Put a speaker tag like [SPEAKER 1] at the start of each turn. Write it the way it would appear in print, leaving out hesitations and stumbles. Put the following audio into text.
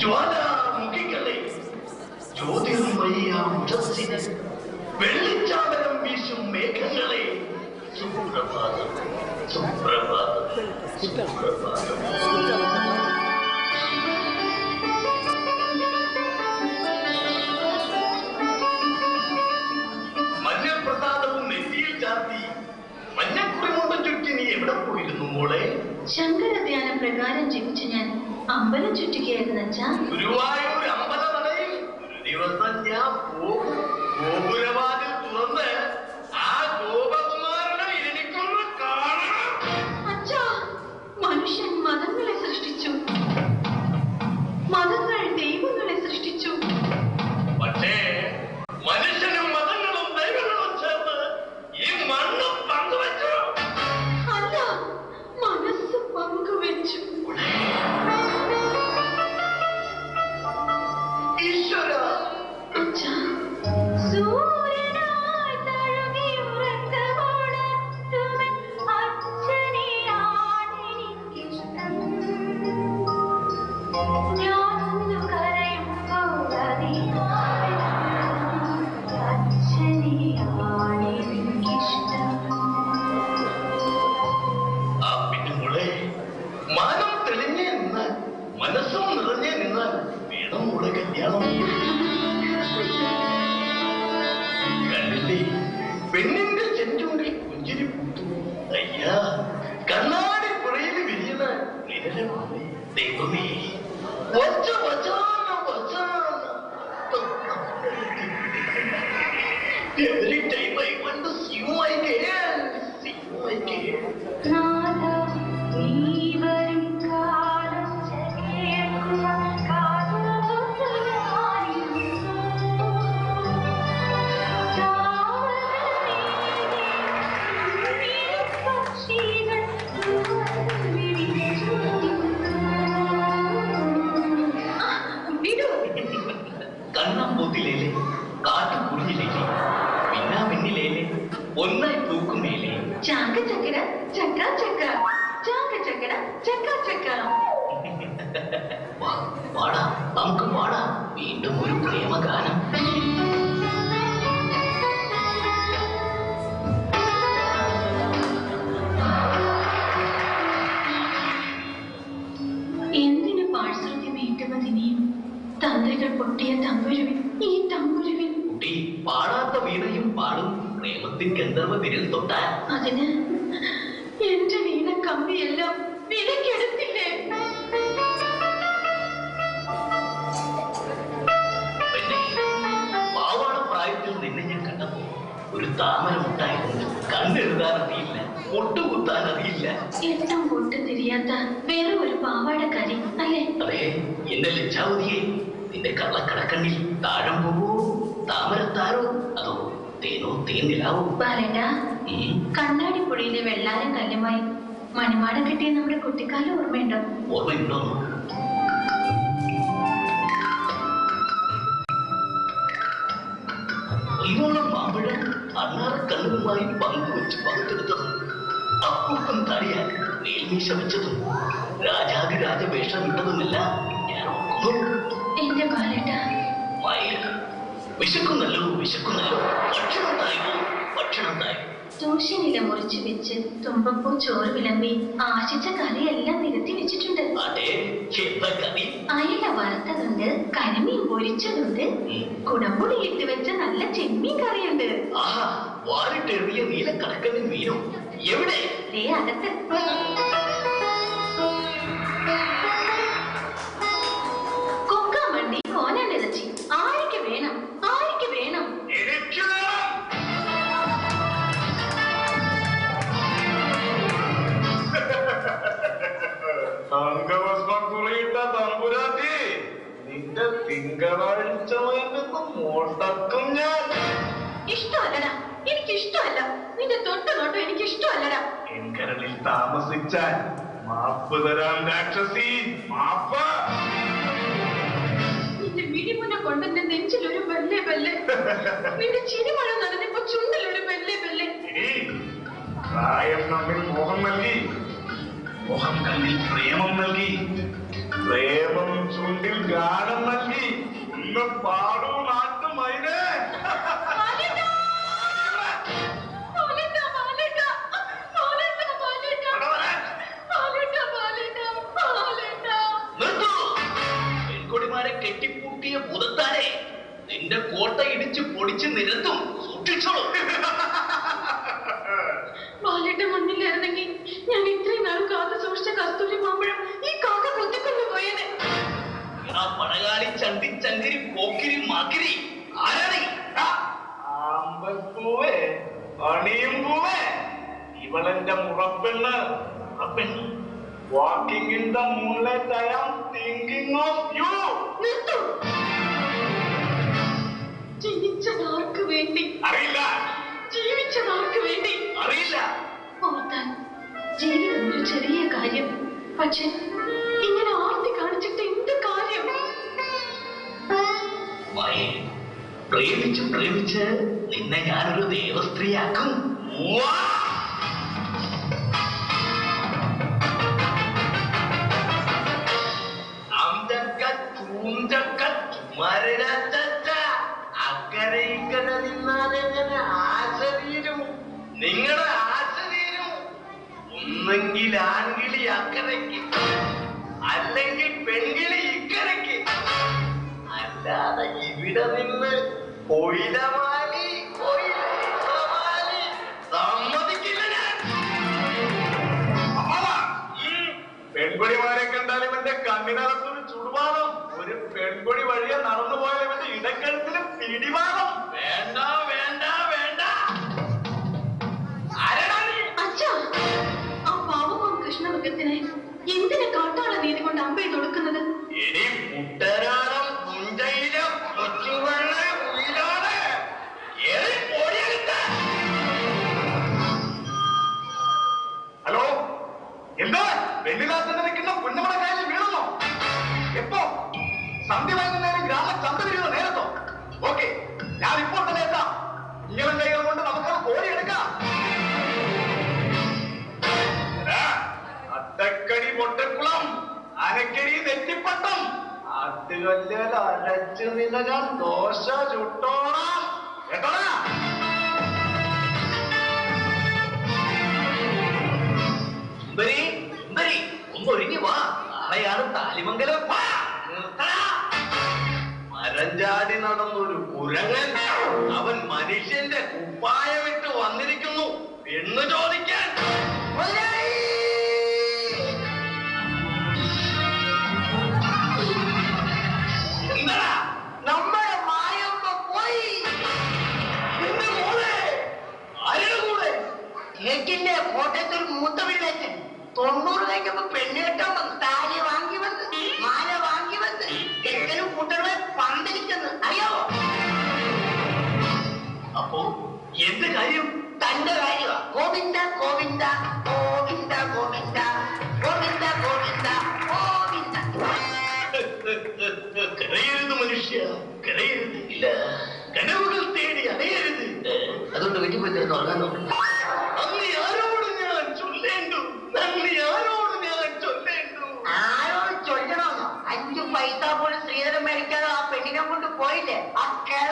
[SPEAKER 1] ജ്വാലാമുഖികളെ, ജ്യോതിർമയ്യാമുഖസിന്, വെള്ളിച്ചാമരം വീശും മേഘങ്ങളെ, സുപ്രഭാതം സുപ്രഭാതം സുപ്രഭാതം. മഞ്ഞപ്രസാദവും നെറ്റിയിൽ ചാർത്തി മഞ്ഞക്കുറിമുണ്ടം ചുറ്റി നീ എവിടെ പോയിരുന്നു മോളെ?
[SPEAKER 2] ശങ്കരധ്യാന പ്രകാരം ജപിച്ച് ഞാൻ അമ്പലം ചുറ്റുകയായിരുന്നു അച്ഛാ.
[SPEAKER 1] ഗുരുവായൂർ അമ്പലമടയിൽ ഒരു ദിവസം ഞാൻ പോകും. ഗോപുരവാതിൽ തുറന്ന് ആ ഗോപകുമാരനെ എനിക്കൊന്ന് കാണണം.
[SPEAKER 2] അച്ഛാ, മനുഷ്യൻ മതങ്ങളെ സൃഷ്ടിച്ചു, മതങ്ങൾ ദൈവങ്ങളെ സൃഷ്ടിച്ചു.
[SPEAKER 1] പക്ഷേ മനുഷ്യനും മതങ്ങളും ദൈവങ്ങളും ചേർന്ന് ഈ മണ്ണ് പങ്കുവെച്ചു.
[SPEAKER 2] അല്ല, മനസ്സ് പങ്കുവെച്ചു.
[SPEAKER 1] ഈശ്വര,
[SPEAKER 2] അച്ഛാ, സൂര്യനായി തഴുകിയുറക്കമുണർത്തുവൻ അച്ഛനെയാണെനിക്കിഷ്ടം. ഞാനൊന്നു കരയുമ്പോൾ അച്ഛനെയാണെനിക്കിഷ്ടം.
[SPEAKER 1] ആ പിന്നെ മോളെ, മാനം തെളിഞ്ഞേ നിന്നാൽ, മനസ്സും നിറഞ്ഞേ നിന്നാൽ വേണം മോളെ കല്യാണം. കണ്ടില്ലേ, പെണ്ണിന്റെ ചെഞ്ചുണ്ടിൽ പുഞ്ചിരി പൂത്തു. അയ്യാ, കണ്ണാടി പുറയിൽ വിരിയുന്ന നിഴലെ പോലെ. ദൈവമേ, വച്ച വചാന വചാന. Every time I want to see you again, see you again.
[SPEAKER 2] നാദാ, നീ വരും കാലം കേൾക്കുവാൻ കാതോർത്തിരിക്കുന്നു. പക്ഷികൾ വിടൂ.
[SPEAKER 1] കണ്ണമ്പൂത്തിലേലെ, കാട്ടുകുറിഞ്ഞിലേലെ, പിന്നാമിന്നിലേലെ, ഒന്നായി തൂക്കുമേലെ.
[SPEAKER 2] ചാക്ക ചക്കര ചക്ക ചക്ക, ചാക്ക ചക്കര ചക്ക ചക്ക.
[SPEAKER 1] പാടാം, നമുക്ക് പാടാം വീണ്ടും ഒരു പ്രേമഗാനം.
[SPEAKER 2] എന്തിന് പാഴ്ശ്രുതി മീട്ടുമതിനെയും തന്ത്രികൾ പൊട്ടിയ തമ്പുരുവിൻ ഈ തമ്പുരുവിൻ.
[SPEAKER 1] കുട്ടി, പാടാത്ത വീണയും പാടും പ്രേമത്തിൻ ഗന്ധർവ വിരൽ തൊട്ടാൽ.
[SPEAKER 2] അതിന് എന്റെ വീണ കമ്പിയെല്ലാം വിലക്കെടുത്തില്ലേ?
[SPEAKER 1] പിന്നെ പാവാട പ്രായത്തിൽ നിന്നെ ഞാൻ കണ്ടപ്പോ ഒരു താമര മുട്ടായിരുന്നു. കണ്ണെഴുതാൻ അറിയില്ല, പൊട്ടുകുത്താൻ അറിയില്ല.
[SPEAKER 2] എട്ടും പൊട്ട് തിരിയാത്ത വേറെ ഒരു പാവാടക്കാരി അല്ലേ?
[SPEAKER 1] അതെ, എന്റെ ലജ്ജാവതിയെ, നിന്റെ കള്ളക്കടക്കണ്ണിൽ താഴം പോവോ, താമരത്താരോ, അതോ തേനോ തേനിലാവോ?
[SPEAKER 2] ബാലേട്ടാ, കണ്ണാടിപ്പുഴയിലെ വെള്ളാരം കല്ലുമായി മണിമാടം കിട്ടിയ നമ്മുടെ കുട്ടിക്കാലം ഓർമ്മയുണ്ടോ?
[SPEAKER 1] ഓർമ്മയുണ്ടോ? ഇന്നോളം മാമ്പഴം അണ്ണാറക്കല്ലുമായി പങ്കുവെച്ച് പകുത്തെടുത്തതും അപ്പൂപ്പൻ തടിയാൻ മേൽമീശ വെച്ചതും രാജാതിരാജ വേഷം ഇട്ടതുമെല്ലാം ഞാൻ ഓർക്കുന്നു.
[SPEAKER 2] എന്റെ ബാലേട്ടാ,
[SPEAKER 1] വിശക്കുന്നല്ലോ വിശക്കുന്നല്ലോ, ഭക്ഷണം തായോ ഭക്ഷണം തായോ.
[SPEAKER 2] ട്യൂഷനില മുറിച്ചു വെച്ച് തുമ്പപ്പൂ ചോറ് വിളമ്പി ആശിച്ച കറിയെല്ലാം നിരത്തി വെച്ചിട്ടുണ്ട്.
[SPEAKER 1] അതെ, എന്താ കറി?
[SPEAKER 2] അയല വറുത്തതുണ്ട്, കരിമീൻ പൊരിച്ചതുണ്ട്, കുടംപുളി ഇട്ട് വെച്ച നല്ല ചെമ്മീൻ കറിയുണ്ട്.
[SPEAKER 1] ആഹാ, വാരിട്ടെറിയ നീലക്കടക്കന് മീനോ? എവിടെ?
[SPEAKER 2] ദേ അകത്ത്. കൊക്കാമണ്ടി കോനാണ്ടിറച്ചി ആർക്ക് വേണം? ആർക്ക് വേണം?
[SPEAKER 1] തങ്കഭസ്മക്കുറിയിട്ട തമ്പുരാട്ടി, നിന്റെ തിങ്കളാഴ്ച മുടക്കും ഞാൻ.
[SPEAKER 2] ഇഷ്ടമല്ലടാ, എനിക്കിഷ്ടമല്ല. നിന്റെ തൊട്ട് നോട്ടം എനിക്കിഷ്ടമല്ലടാ.
[SPEAKER 1] എൻകരളിൽ താമസിച്ചാൽ മാപ്പ് തരാം രാക്ഷസി, മാപ്പ്.
[SPEAKER 2] നിന്റെ മിഴിമുന കൊണ്ട് എന്റെ നെഞ്ചിലൊരു വെല്ലേ വെല്ലേ, നിന്റെ ചിരിമഴ നടന്നപ്പോ ചുണ്ടിലൊരു വെല്ലേ വെല്ലേ.
[SPEAKER 1] പ്രായം നമ്മിൽ മോഹം നൽകി, മോഹം കണ്ണിൽ പ്രേമം നൽകി, പ്രേമം ചുണ്ടിൽ ഗാനം
[SPEAKER 3] ഇന്ന് പാടൂ നാട്ടുമൈനേ.
[SPEAKER 1] പെൺകൊടിമാരെ കെട്ടിപ്പൂട്ടിയ ഭൂതത്താരെ നിന്റെ കോട്ട ഇടിച്ച് പൊടിച്ച് നിരത്തും. സൂക്ഷിച്ചോളൂ.
[SPEAKER 2] ബാലേട്ടൻ മുന്നിലായിരുന്നെങ്കിൽ ഞാൻ ഇത്രയും നാൾ കാത്തു സൂക്ഷിച്ച കസ്തൂരി മാമ്പഴം ഈ കാക്ക കുത്തിക്കൊണ്ടു പോയേനെ.
[SPEAKER 1] പടകാളി ചണ്ടി ചങ്കിരി പോക്കിരി മാക്കിരി ആരാണ്?
[SPEAKER 3] ആമ്പൽപ്പൂവേ, അണിയും പൂവേ, ഇവളെന്റെ മുറപ്പെണ്ണ്. മുറപ്പെണ്ണ്. Walking in the moonlight, I am thinking of you.
[SPEAKER 2] നിർത്തൂ. ജനിച്ചതാർക്ക് വേണ്ടി?
[SPEAKER 3] അറിയില്ല.
[SPEAKER 2] ജീവിച്ചതാർക്ക് വേണ്ടി?
[SPEAKER 1] അറിയില്ല.
[SPEAKER 2] ഓർത്താൻ ജീവിതം ഒരു ചെറിയ കാര്യം. പക്ഷെ ഇങ്ങനെ ആർത്തി കാണിച്ചിട്ട് എന്ത് കാര്യം?
[SPEAKER 1] പ്രേമിച്ച് പ്രേമിച്ച് നിന്നെ ഞാനൊരു ദേവസ്ത്രീയാക്കും. അക്കരെ ഇക്കരെ നിന്നാലെങ്ങനെ ആശ തീരും? നിങ്ങളുടെ ആശ തീരും. ഒന്നെങ്കിൽ ആൺകിളി അക്കരയ്ക്ക്, അല്ലെങ്കിൽ പെൺകിളി ഇക്കരയ്ക്ക്. അല്ലാതെ ഇവിടെ നിന്ന് കൊയിലമാലി സമ്മതിക്കില്ല ഞാൻ.
[SPEAKER 3] പെൺകൊടിമാരെ കണ്ടാലും എന്റെ കണ്ണിനകത്തൊരു ചുടുവാദം. ഒരു പെൺകൊടി വഴിയെ നടന്നു പോയാലും എന്റെ ഇടക്കഴുത്തിന് പിടിവാദം.
[SPEAKER 1] വേണ്ട വേണ്ട വേണ്ട. ആരാടാ നീ?
[SPEAKER 2] അച്ഛാ, ആ പാവമാം കൃഷ്ണമൃഗത്തിനെ എന്തിനെ കാട്ടാള നീതി കൊണ്ട് അമ്പയിൽ കൊടുക്കുന്നത്?
[SPEAKER 1] ഇനി കുട്ടനാടം പുഞ്ചയിലെ കൊച്ചുവെള്ള ഉയിലാണ്. ഏറി പൊടിയെടുത്ത.
[SPEAKER 3] ഹലോ, എന്താ വെള്ളിലാത്ത നിൽക്കുന്ന പുന്നമടക്കായലിൽ വീണോ? എപ്പോ? സന്ധ്യ വൈകുന്നേരം ഗ്രാമ ചന്ത വീഴുന്ന നേരത്തോ? ഓക്കെ, ഞാൻ ഇപ്പോൾ തന്നെ എത്താം. ഇങ്ങനെ കൈകൾ കൊണ്ട് നമുക്കത് കോരിയെടുക്കാം. അട്ടക്കടി പൊട്ടക്കുളം, അനക്കടി നെറ്റിപ്പട്ടം, ആട്ടുകല്ലിൽ അരച്ചു നിന്ന ഞാൻ ദോശ ചുട്ടോളാം. കേട്ടോടാ?
[SPEAKER 1] സുന്ദരി സുന്ദരി, ഒന്നൊരുങ്ങി വാ. നാളെയാണ് താലിമംഗലം. മരഞ്ചാടി നടന്നൊരു കുരങ്ങൻ, അവൻ മനുഷ്യന്റെ കുപ്പായമിട്ട് വന്നിരിക്കുന്നു പെണ്ണു ചോദിക്കാൻ. എന്താ നമ്മുടെ മായൊക്കെ പോയി. എന്റെ മോളെ ആരുടെ കൂടെ?
[SPEAKER 4] ഏറ്റിന്റെ കോട്ടയത്തിൽ മൂത്ത പിള്ളേച്ചൻ 90 കഴിഞ്ഞപ്പോ പെണ്ണുകെട്ടാൻ വന്ന് താലി വാങ്ങി വന്ന് മാല വാങ്ങി വന്ന് ചെക്കനും കൂട്ടങ്ങളെ പന്തലിച്ചെന്ന് അറിയാവോ?
[SPEAKER 1] അപ്പോ എന്ത് കാര്യം?
[SPEAKER 4] തന്റെ കാര്യമാ. ഗോവിന്ദ ഗോവിന്ദ ഗോവിന്ദ ഗോവിന്ദ ഗോവിന്ദ ഗോവിന്ദ ഗോവിന്ദ.
[SPEAKER 1] കരയരുത് മനുഷ്യ, കരയരുത്. ഇല്ല, കനവുകൾ തേടി അലയരുത്.
[SPEAKER 4] അതുകൊണ്ട് വീട്ടിൽ പോയി തീർന്ന് ഉറങ്ങാൻ നോക്കും.
[SPEAKER 1] നന്ദി ആരോട് ഞാൻ ചൊല്ലേണ്ടു? നന്ദി ആരോട് ഞാൻ ചൊല്ലേണ്ടു?
[SPEAKER 4] ആരോട് ചൊല്ലണമെന്നോ? 5 പൈസ പോലും ശ്രീധരൻ മേടിക്കാതെ ആ പെണ്ണിനെ കൊണ്ട് പോയില്ലേ ആ കിള